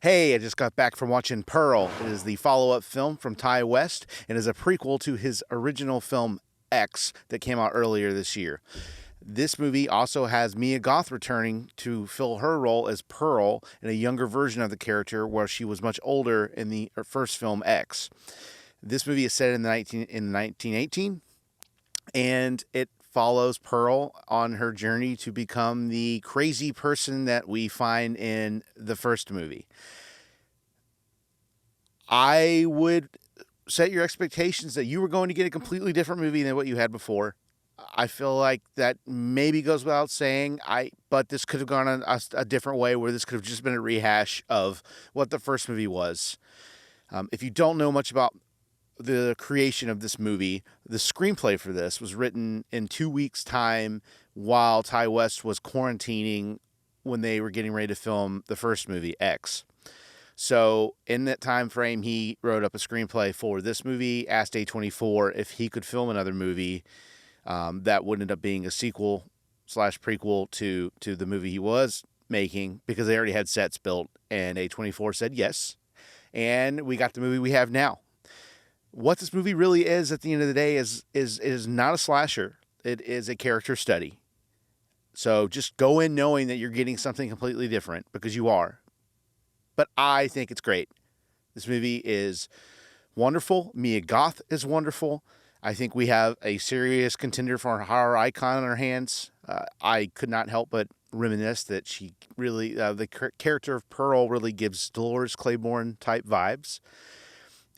Hey, I just got back from watching Pearl. It is the follow-up film from Ty West and is a prequel to his original film X that came out earlier this year. This movie also has Mia Goth returning to fill her role as Pearl in a younger version of the character where she was much older in the first film X. This movie is set in 1918 and it follows Pearl on her journey to become the crazy person that we find in the first movie. I would set your expectations that you were going to get a completely different movie than what you had before. I feel like that maybe goes without saying. But this could have gone a different way, where this could have just been a rehash of what the first movie was. If you don't know much about the creation of this movie, the screenplay for this was written in 2 weeks' time while Ty West was quarantining when they were getting ready to film the first movie, X. So in that time frame, he wrote up a screenplay for this movie, asked A24 if he could film another movie that would end up being a sequel / prequel to the movie he was making, because they already had sets built, and A24 said yes. And we got the movie we have now. What this movie really is at the end of the day is not a slasher. It is a character study. So just go in knowing that you're getting something completely different, because you are. But I think it's great. This movie is wonderful. Mia Goth is wonderful. I think we have a serious contender for a horror icon on our hands. I could not help but reminisce that she really, the character of Pearl really gives Dolores Claiborne type vibes.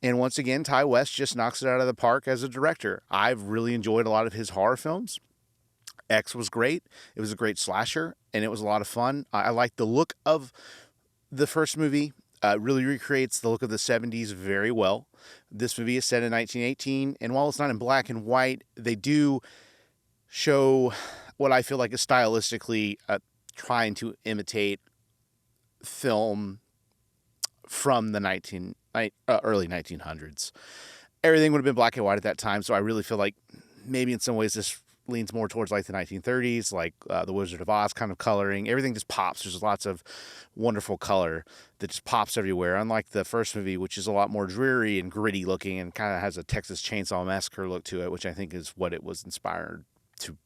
And once again, Ty West just knocks it out of the park as a director. I've really enjoyed a lot of his horror films. X was great. It was a great slasher, and it was a lot of fun. I like the look of the first movie. Really recreates the look of the 70s very well. This movie is set in 1918, and while it's not in black and white, they do show what I feel like is stylistically trying to imitate film from the early 1900s. Everything would have been black and white at that time, so I really feel like maybe in some ways this leans more towards like the 1930s, like the Wizard of Oz kind of coloring. Everything just pops. There's lots of wonderful color that just pops everywhere, unlike the first movie, which is a lot more dreary and gritty looking and kind of has a Texas Chainsaw Massacre look to it, which I think is what it was inspired to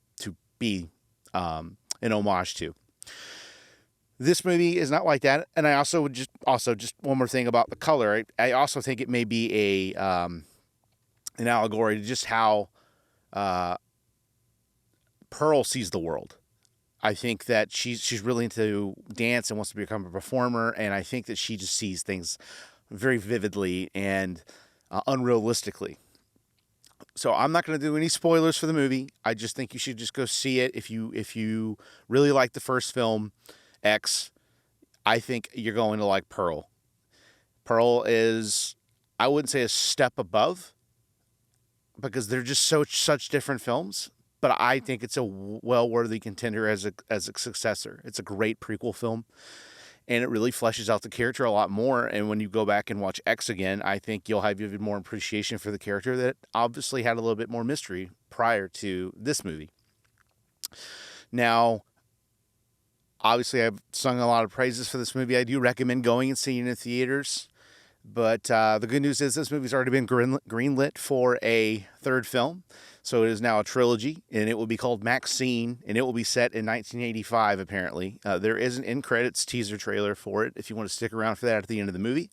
be an homage to. This movie is not like that, and I also would just one more thing about the color. I also think it may be an allegory to just how Pearl sees the world. I think that she's really into dance and wants to become a performer, and I think that she just sees things very vividly and unrealistically. So I'm not going to do any spoilers for the movie. I just think you should just go see it if you really like the first film, X. I think you're going to like Pearl. Pearl is, I wouldn't say a step above, because they're just such different films. But I think it's a well-worthy contender as a successor. It's a great prequel film, and it really fleshes out the character a lot more. And when you go back and watch X again, I think you'll have even more appreciation for the character that obviously had a little bit more mystery prior to this movie. Now, obviously, I've sung a lot of praises for this movie. I do recommend going and seeing it in theaters. But the good news is this movie's already been greenlit for a third film. So it is now a trilogy, and it will be called Maxine, and it will be set in 1985, apparently. There is an end-credits teaser trailer for it, if you want to stick around for that at the end of the movie.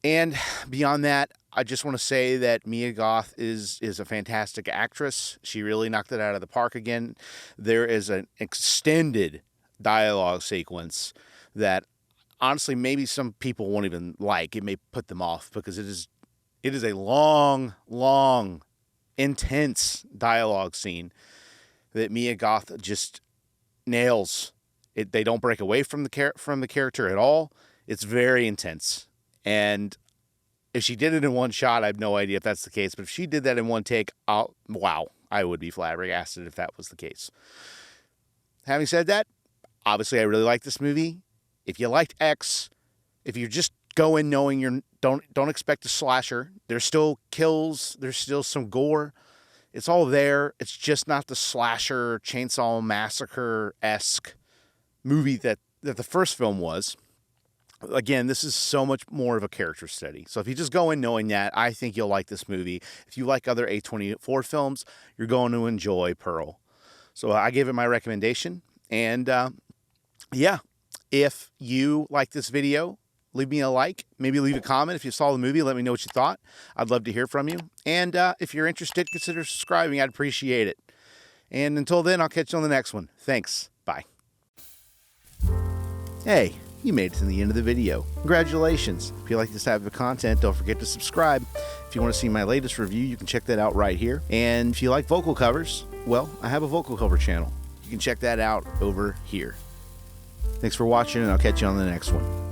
And beyond that, I just want to say that Mia Goth is a fantastic actress. She really knocked it out of the park again. There is an extended dialogue sequence that, honestly, maybe some people won't even like. It may put them off, because it is a long, intense dialogue scene that Mia Goth just nails. They don't break away from the character at all. It's very intense. And if she did it in one shot, I have no idea if that's the case. But if she did that in one take, wow, I would be flabbergasted if that was the case. Having said that, obviously I really like this movie. If you liked X, if you just go in knowing you don't expect a slasher, there's still kills, there's still some gore. It's all there. It's just not the slasher Chainsaw Massacre-esque movie that the first film was. Again, this is so much more of a character study. So if you just go in knowing that, I think you'll like this movie. If you like other A24 films, you're going to enjoy Pearl. So I gave it my recommendation. And yeah, if you like this video, leave me a like. Maybe leave a comment if you saw the movie. Let me know what you thought. I'd love to hear from you. And if you're interested, consider subscribing. I'd appreciate it. And until then, I'll catch you on the next one. Thanks. Bye. Hey, you made it to the end of the video. Congratulations. If you like this type of content, don't forget to subscribe. If you want to see my latest review, you can check that out right here. And if you like vocal covers, well, I have a vocal cover channel. You can check that out over here. Thanks for watching, and I'll catch you on the next one.